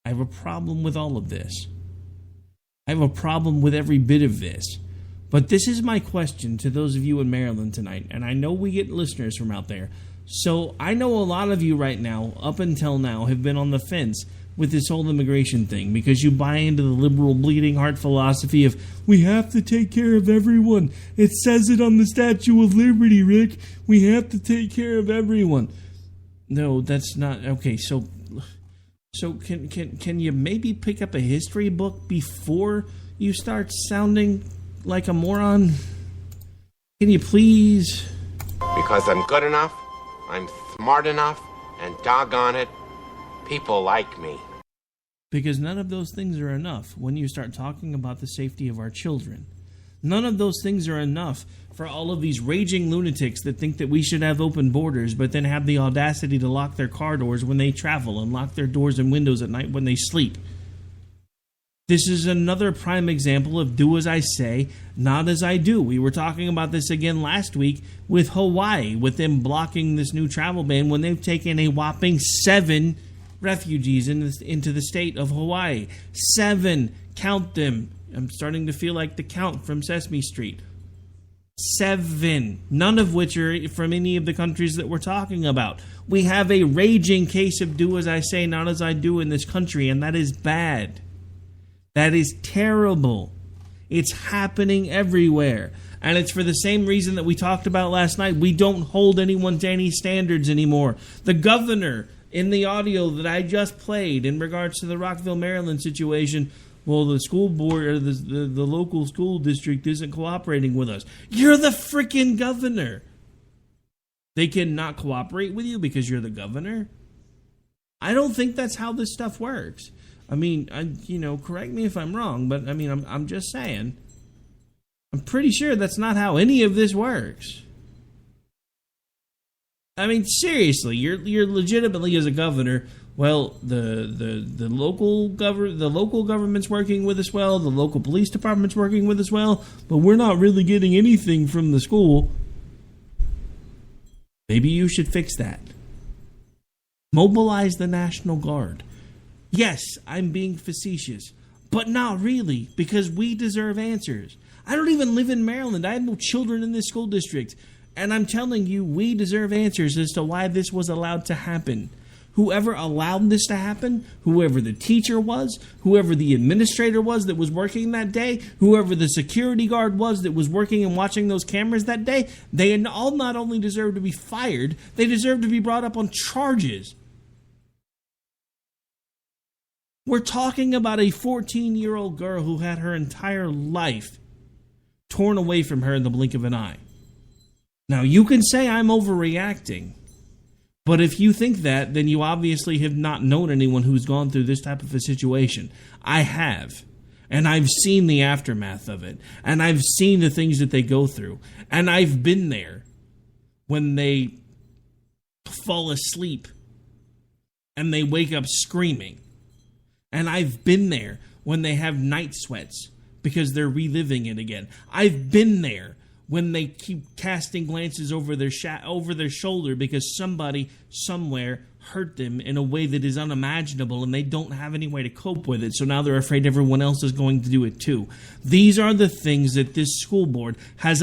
I have a problem with all of this. I have a problem with every bit of this. But this is my question to those of you in Maryland tonight, and I know we get listeners from out there. So I know a lot of you right now, up until now, have been on the fence with this whole immigration thing because you buy into the liberal bleeding heart philosophy of, we have to take care of everyone. It says it on the Statue of Liberty, Rick. We have to take care of everyone. No, that's not... Okay, so can you maybe pick up a history book before you start sounding like a moron? Can you please? Because I'm good enough, I'm smart enough, and doggone it, people like me. Because none of those things are enough when you start talking about the safety of our children. None of those things are enough for all of these raging lunatics that think that we should have open borders, but then have the audacity to lock their car doors when they travel and lock their doors and windows at night when they sleep. This is another prime example of do as I say, not as I do. We were talking about this again last week with Hawaii, with them blocking this new travel ban when they've taken a whopping 7 refugees into the state of Hawaii. 7. Count them. I'm starting to feel like the Count from Sesame Street. 7. None of which are from any of the countries that we're talking about. We have a raging case of do as I say, not as I do in this country, and that is bad. That is terrible. It's happening everywhere. And it's for the same reason that we talked about last night. We don't hold anyone to any standards anymore. The governor, in the audio that I just played in regards to the Rockville, Maryland situation, well, the school board or the local school district isn't cooperating with us. You're the freaking governor. They cannot cooperate with you because you're the governor? I don't think that's how this stuff works. I mean, correct me if I'm wrong, but I mean, I'm just saying. I'm pretty sure that's not how any of this works. I mean, seriously, you're legitimately as a governor. Well, the local government's working with us well. The local police department's working with us well, but we're not really getting anything from the school. Maybe you should fix that. Mobilize the National Guard. Yes, I'm being facetious, but not really, because we deserve answers. I don't even live in Maryland. I have no children in this school district. And I'm telling you, we deserve answers as to why this was allowed to happen. Whoever allowed this to happen, whoever the teacher was, whoever the administrator was that was working that day, whoever the security guard was that was working and watching those cameras that day, they all not only deserve to be fired, they deserve to be brought up on charges. We're talking about a 14-year-old girl who had her entire life torn away from her in the blink of an eye. Now, you can say I'm overreacting, but if you think that, then you obviously have not known anyone who's gone through this type of a situation. I have, and I've seen the aftermath of it, and I've seen the things that they go through, and I've been there when they fall asleep and they wake up screaming. And I've been there when they have night sweats because they're reliving it again. I've been there when they keep casting glances over their shoulder because somebody somewhere hurt them in a way that is unimaginable and they don't have any way to cope with it. So now they're afraid everyone else is going to do it too. These are the things that this school board has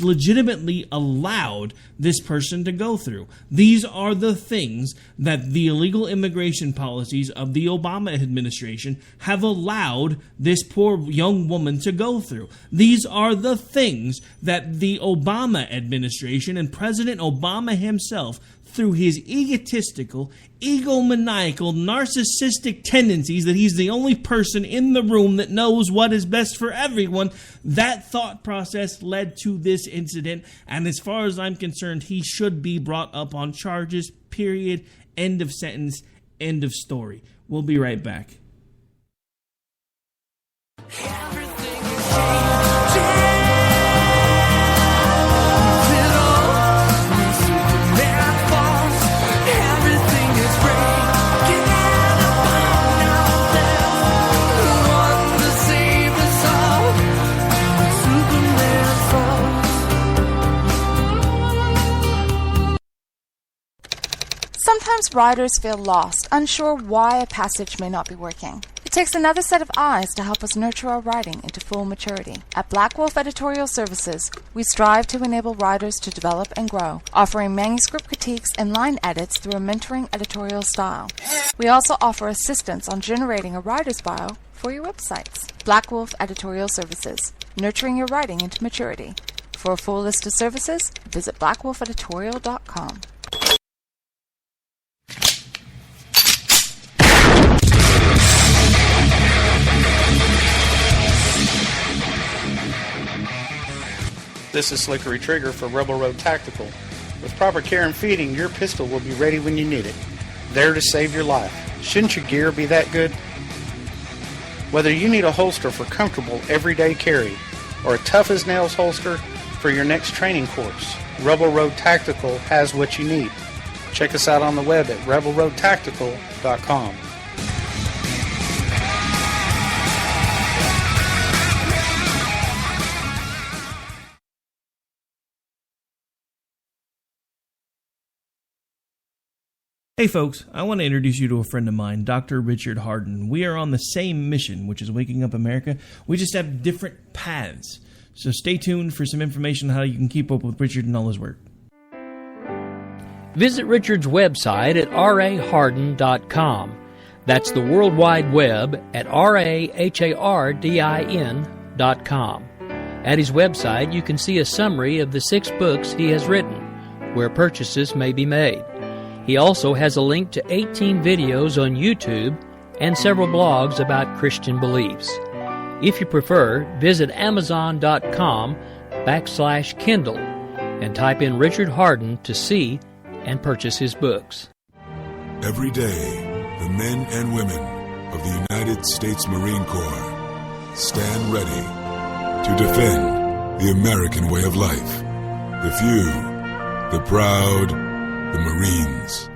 legitimately allowed this person to go through. These are the things that the illegal immigration policies of the Obama administration have allowed this poor young woman to go through. These are the things that the Obama administration and President Obama himself, through his egotistical, egomaniacal, narcissistic tendencies that he's the only person in the room that knows what is best for everyone. That thought process led to this incident, and as far as I'm concerned, he should be brought up on charges, period, end of sentence, end of story. We'll be right back. Sometimes riders feel lost, unsure why a passage may not be working. It takes another set of eyes to help us nurture our writing into full maturity. At Black Wolf Editorial Services, we strive to enable writers to develop and grow, offering manuscript critiques and line edits through a mentoring editorial style. We also offer assistance on generating a writer's bio for your websites. Black Wolf Editorial Services, nurturing your writing into maturity. For a full list of services, visit blackwolfeditorial.com. This is Slickery Trigger for Rebel Road Tactical. With proper care and feeding, your pistol will be ready when you need it, there to save your life. Shouldn't your gear be that good? Whether you need a holster for comfortable everyday carry or a tough-as-nails holster for your next training course, Rebel Road Tactical has what you need. Check us out on the web at rebelroadtactical.com. Hey folks, I want to introduce you to a friend of mine, Dr. Richard Harden. We are on the same mission, which is waking up America. We just have different paths. So stay tuned for some information on how you can keep up with Richard and all his work. Visit Richard's website at raharden.com. That's the World Wide Web at RAHARDIN.com. At his website, you can see a summary of the 6 books he has written, where purchases may be made. He also has a link to 18 videos on YouTube and several blogs about Christian beliefs. If you prefer, visit Amazon.com/Kindle and type in Richard Harden to see and purchase his books. Every day, the men and women of the United States Marine Corps stand ready to defend the American way of life. The few, the proud, the Marines.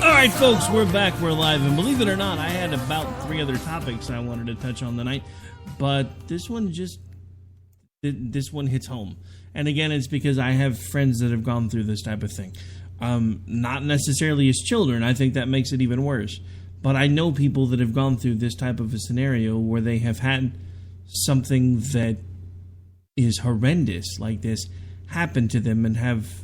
Alright folks, we're back, we're live, and believe it or not, I had about 3 other topics I wanted to touch on tonight, but this one hits home. And again, it's because I have friends that have gone through this type of thing. Not necessarily as children, I think that makes it even worse. But I know people that have gone through this type of a scenario where they have had something that is horrendous like this happen to them and have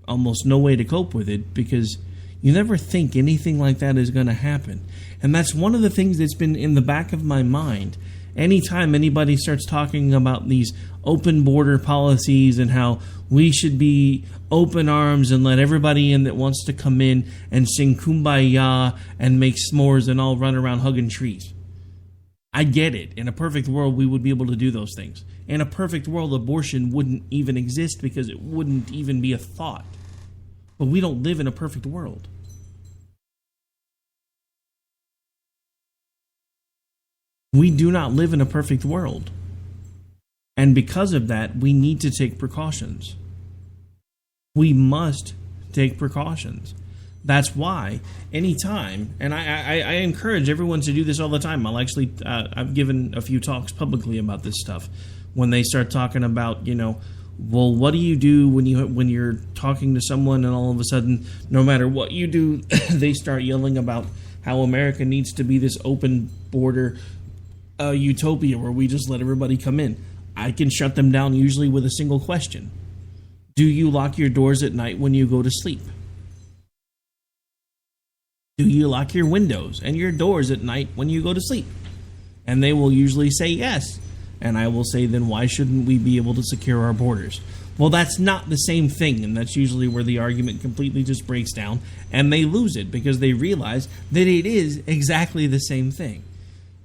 almost no way to cope with it, because you never think anything like that is going to happen. And that's one of the things that's been in the back of my mind. Anytime anybody starts talking about these open border policies and how we should be open arms and let everybody in that wants to come in and sing Kumbaya and make s'mores and all run around hugging trees. I get it. In a perfect world, we would be able to do those things. In a perfect world, abortion wouldn't even exist because it wouldn't even be a thought. But we don't live in a perfect world. We do not live in a perfect world. And because of that, we need to take precautions. We must take precautions. That's why anytime, and I encourage everyone to do this all the time. I've given a few talks publicly about this stuff. When they start talking about, well, what do you do when you're talking to someone and all of a sudden, no matter what you do, they start yelling about how America needs to be this open border utopia where we just let everybody come in. I can shut them down usually with a single question. Do you lock your doors at night when you go to sleep? Do you lock your windows and your doors at night when you go to sleep? And they will usually say yes. And I will say, then why shouldn't we be able to secure our borders? Well, that's not the same thing, and that's usually where the argument completely just breaks down, and they lose it because they realize that it is exactly the same thing.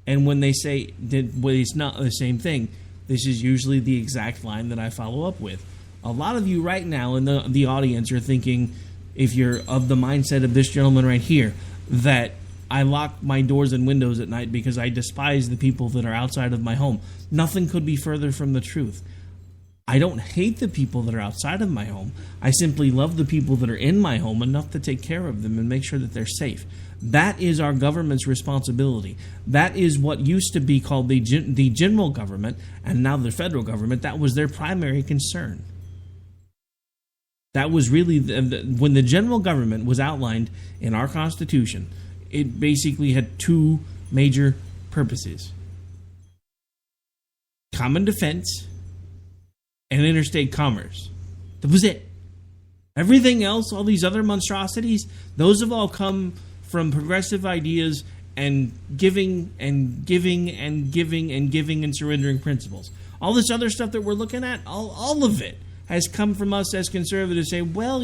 And when they say that it's not the same thing, this is usually the exact line that I follow up with. A lot of you right now in the audience are thinking, if you're of the mindset of this gentleman right here, that I lock my doors and windows at night because I despise the people that are outside of my home. Nothing could be further from the truth. I don't hate the people that are outside of my home. I simply love the people that are in my home enough to take care of them and make sure that they're safe. That is our government's responsibility. That is what used to be called the general government, and now the federal government. That was their primary concern. That was really, when the general government was outlined in our Constitution, it basically had two major purposes: common defense and interstate commerce. That was it. Everything else, all these other monstrosities, those have all come from progressive ideas and giving and giving and giving and giving and surrendering principles. All this other stuff that we're looking at, all of it has come from us as conservatives saying, well,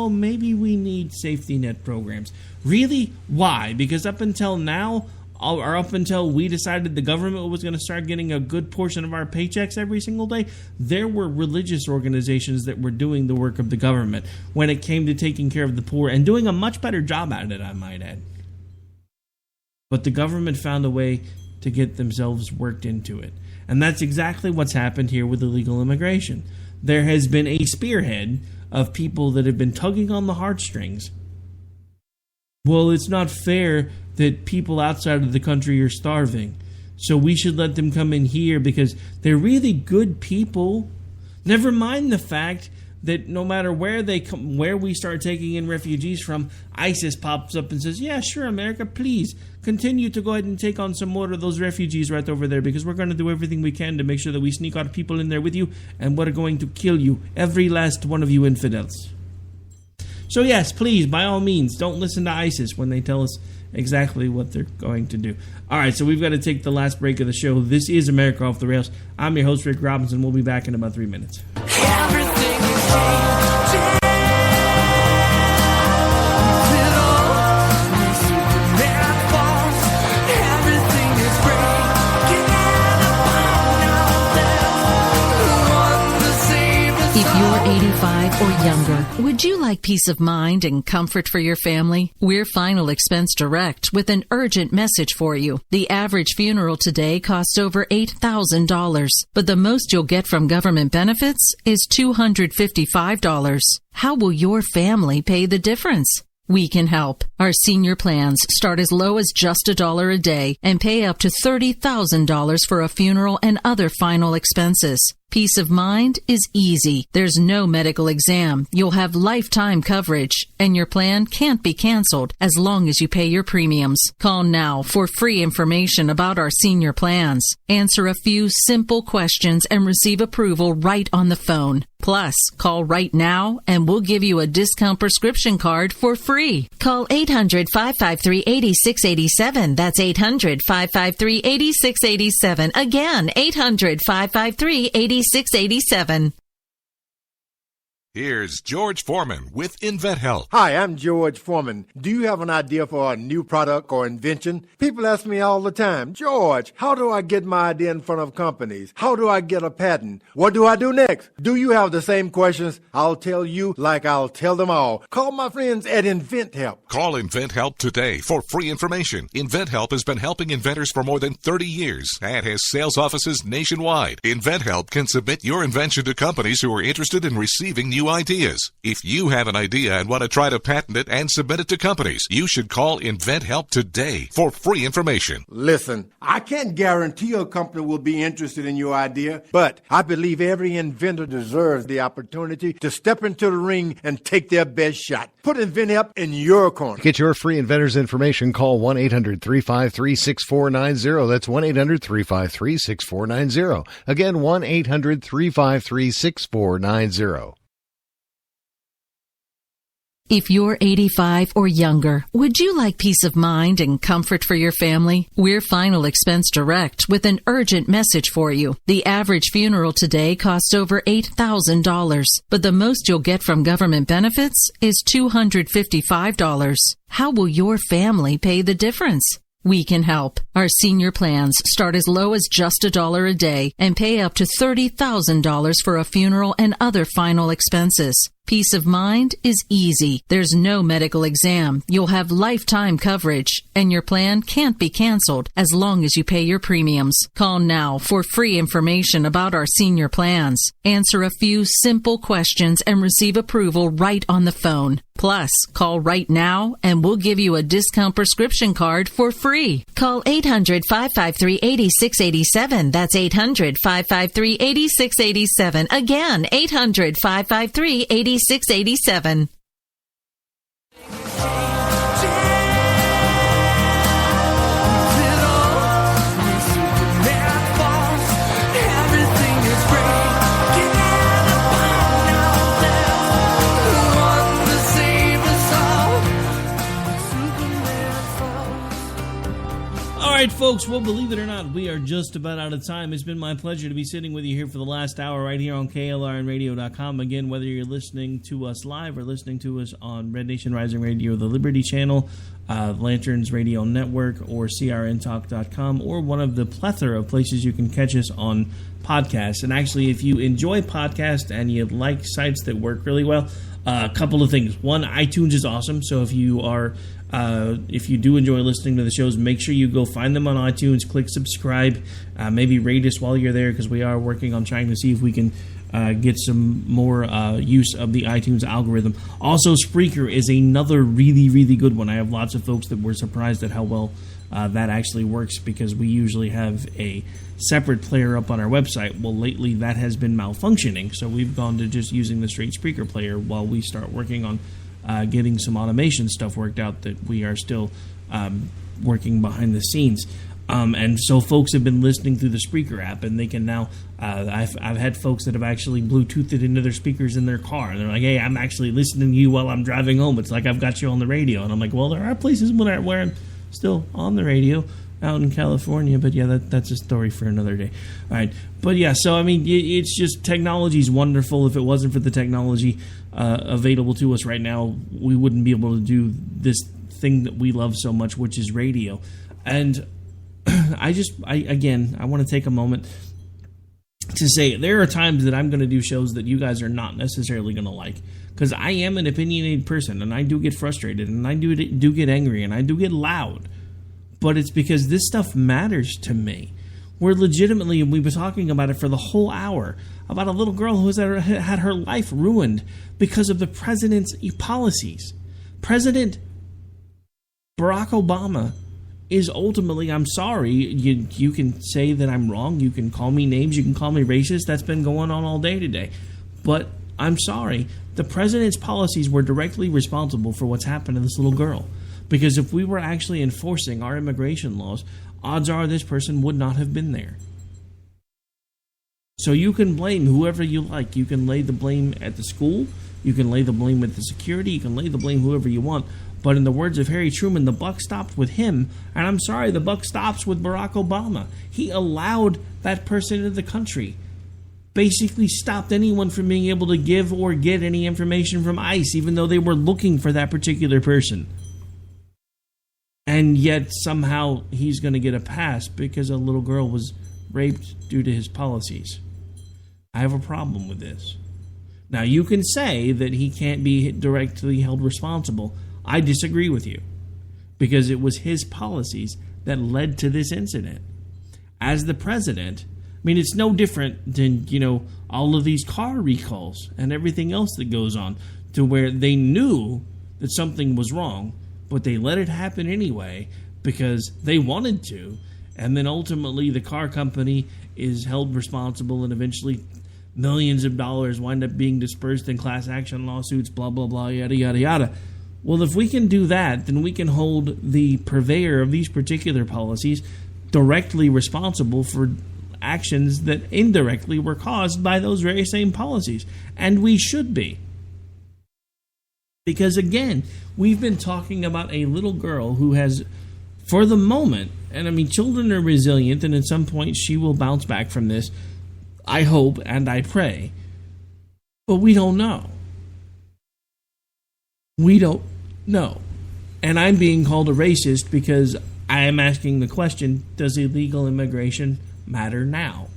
maybe we need safety net programs. Really? Why? Because up until now, or up until we decided the government was going to start getting a good portion of our paychecks every single day, there were religious organizations that were doing the work of the government when it came to taking care of the poor and doing a much better job at it, I might add. But the government found a way to get themselves worked into it. And that's exactly what's happened here with illegal immigration. There has been a spearhead of people that have been tugging on the heartstrings. Well, it's not fair that people outside of the country are starving, so we should let them come in here because they're really good people. Never mind the fact that no matter where they come, where we start taking in refugees from, ISIS pops up and says, yeah, sure, America, please continue to go ahead and take on some more of those refugees right over there, because we're going to do everything we can to make sure that we sneak out people in there with you, and we're going to kill you, every last one of you infidels. So yes, please, by all means, don't listen to ISIS when they tell us exactly what they're going to do. All right, so we've got to take the last break of the show. This is America Off the Rails. I'm your host, Rick Robinson. We'll be back in about 3 minutes. Everything is changing. If you're 85 or younger, would you like peace of mind and comfort for your family? We're Final Expense Direct with an urgent message for you. The average funeral today costs over $8,000, but the most you'll get from government benefits is $255. How will your family pay the difference? We can help. Our senior plans start as low as just $1 a day and pay up to $30,000 for a funeral and other final expenses. Peace of mind is easy. There's no medical exam. You'll have lifetime coverage, and your plan can't be canceled as long as you pay your premiums. Call now for free information about our senior plans. Answer a few simple questions and receive approval right on the phone. Plus, call right now and we'll give you a discount prescription card for free. Call 800-553-8687. That's 800-553-8687. Again, 800-553-8687. Here's George Foreman with InventHelp. Hi, I'm George Foreman. Do you have an idea for a new product or invention? People ask me all the time, George, how do I get my idea in front of companies? How do I get a patent? What do I do next? Do you have the same questions? I'll tell you like I'll tell them all. Call my friends at InventHelp. Call InventHelp today for free information. InventHelp has been helping inventors for more than 30 years and has sales offices nationwide. InventHelp can submit your invention to companies who are interested in receiving new ideas. If you have an idea and want to try to patent it and submit it to companies, you should call InventHelp today for free information. Listen, I can't guarantee a company will be interested in your idea, but I believe every inventor deserves the opportunity to step into the ring and take their best shot. Put InventHelp in your corner. Get your free inventor's information. Call 1-800-353-6490. That's 1-800-353-6490. Again, 1-800-353-6490. If you're 85 or younger, would you like peace of mind and comfort for your family? We're Final Expense Direct with an urgent message for you. The average funeral today costs over $8,000, but the most you'll get from government benefits is $255. How will your family pay the difference? We can help. Our senior plans start as low as just $1 a day and pay up to $30,000 for a funeral and other final expenses. Peace of mind is easy. There's no medical exam. You'll have lifetime coverage, and your plan can't be canceled as long as you pay your premiums. Call now for free information about our senior plans. Answer a few simple questions and receive approval right on the phone. Plus, call right now and we'll give you a discount prescription card for free. Call 800-553-8687. That's 800-553-8687. Again, 800-553-8687. 687. All right, folks, well, believe it or not, we are just about out of time. It's been my pleasure to be sitting with you here for the last hour right here on KLRNradio.com. Again, whether you're listening to us live or listening to us on Red Nation Rising Radio, the Liberty Channel, Lanterns Radio Network, or CRNtalk.com, or one of the plethora of places you can catch us on podcasts. And actually, if you enjoy podcasts and you like sites that work really well, a couple of things. One, iTunes is awesome, so if you do enjoy listening to the shows, make sure you go find them on iTunes, click subscribe, maybe rate us while you're there, because we are working on trying to see if we can get some more use of the iTunes algorithm. Also, Spreaker is another really, really good one. I have lots of folks that were surprised at how well that actually works, because we usually have a separate player up on our website. Well, lately that has been malfunctioning, so we've gone to just using the straight Spreaker player while we start working on getting some automation stuff worked out that we are still working behind the scenes. And so folks have been listening through the Spreaker app, and they can now, I've had folks that have actually Bluetoothed it into their speakers in their car, and they're like, hey, I'm actually listening to you while I'm driving home. It's like I've got you on the radio. And I'm like, well, there are places where I'm still on the radio out in California, but yeah, that's a story for another day. All right, but yeah, so I mean, it's just, technology's wonderful. If it wasn't for the technology available to us right now, we wouldn't be able to do this thing that we love so much, which is radio. And I want to take a moment to say there are times that I'm going to do shows that you guys are not necessarily going to like, because I am an opinionated person, and I do get frustrated, and I do get angry, and I do get loud. But it's because this stuff matters to me. We've been talking about it for the whole hour, about a little girl who had her life ruined because of the president's policies. President Barack Obama is ultimately, I'm sorry, you can say that I'm wrong, you can call me names, you can call me racist, that's been going on all day today. But I'm sorry, the president's policies were directly responsible for what's happened to this little girl. Because if we were actually enforcing our immigration laws, odds are this person would not have been there. So you can blame whoever you like. You can lay the blame at the school. You can lay the blame at the security. You can lay the blame whoever you want. But in the words of Harry Truman, the buck stopped with him. And I'm sorry, the buck stops with Barack Obama. He allowed that person into the country. Basically stopped anyone from being able to give or get any information from ICE, even though they were looking for that particular person. And yet somehow he's going to get a pass because a little girl was raped due to his policies. I have a problem with this. Now, you can say that he can't be directly held responsible. I disagree with you, because it was his policies that led to this incident. As the president, I mean, it's no different than, all of these car recalls and everything else that goes on, to where they knew that something was wrong, but they let it happen anyway because they wanted to. And then ultimately the car company is held responsible, and eventually millions of dollars wind up being dispersed in class action lawsuits, blah, blah, blah, yada, yada, yada. Well, if we can do that, then we can hold the purveyor of these particular policies directly responsible for actions that indirectly were caused by those very same policies. And we should be. Because again, we've been talking about a little girl who has, for the moment, and I mean, children are resilient, and at some point she will bounce back from this. I hope and I pray. But we don't know. We don't know. And I'm being called a racist because I am asking the question, does illegal immigration matter now?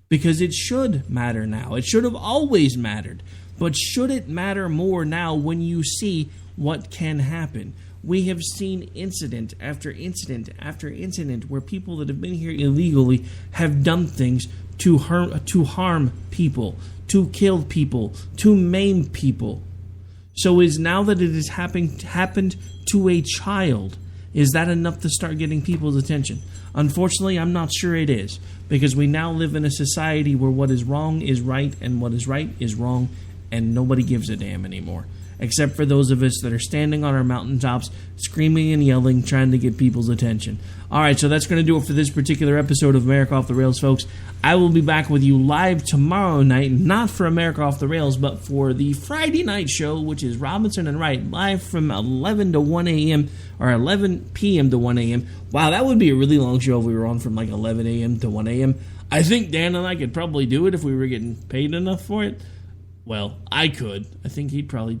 Because it should matter now. It should have always mattered. But should it matter more now when you see what can happen? We have seen incident after incident after incident where people that have been here illegally have done things to harm people, to kill people, to maim people. So is now that it has happened to a child, is that enough to start getting people's attention? Unfortunately, I'm not sure it is, because we now live in a society where what is wrong is right and what is right is wrong, and nobody gives a damn anymore. Except for those of us that are standing on our mountaintops, screaming and yelling, trying to get people's attention. All right, so that's going to do it for this particular episode of America Off the Rails, folks. I will be back with you live tomorrow night, not for America Off the Rails, but for the Friday night show, which is Robinson and Wright, live from 11 to 1 a.m., or 11 p.m. to 1 a.m. Wow, that would be a really long show if we were on from like 11 a.m. to 1 a.m. I think Dan and I could probably do it if we were getting paid enough for it. Well, I could. I think he'd probably...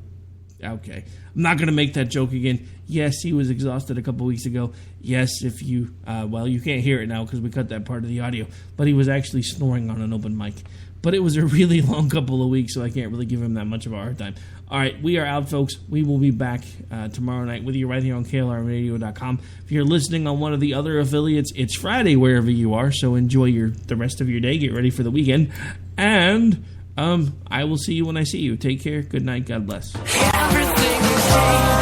Okay. I'm not going to make that joke again. Yes, he was exhausted a couple weeks ago. Yes, if you... well, you can't hear it now because we cut that part of the audio. But he was actually snoring on an open mic. But it was a really long couple of weeks, so I can't really give him that much of a hard time. All right, we are out, folks. We will be back tomorrow night with you right here on KLRradio.com. If you're listening on one of the other affiliates, it's Friday wherever you are, so enjoy the rest of your day. Get ready for the weekend. And... I will see you when I see you. Take care. Good night. God bless. Everything is changed.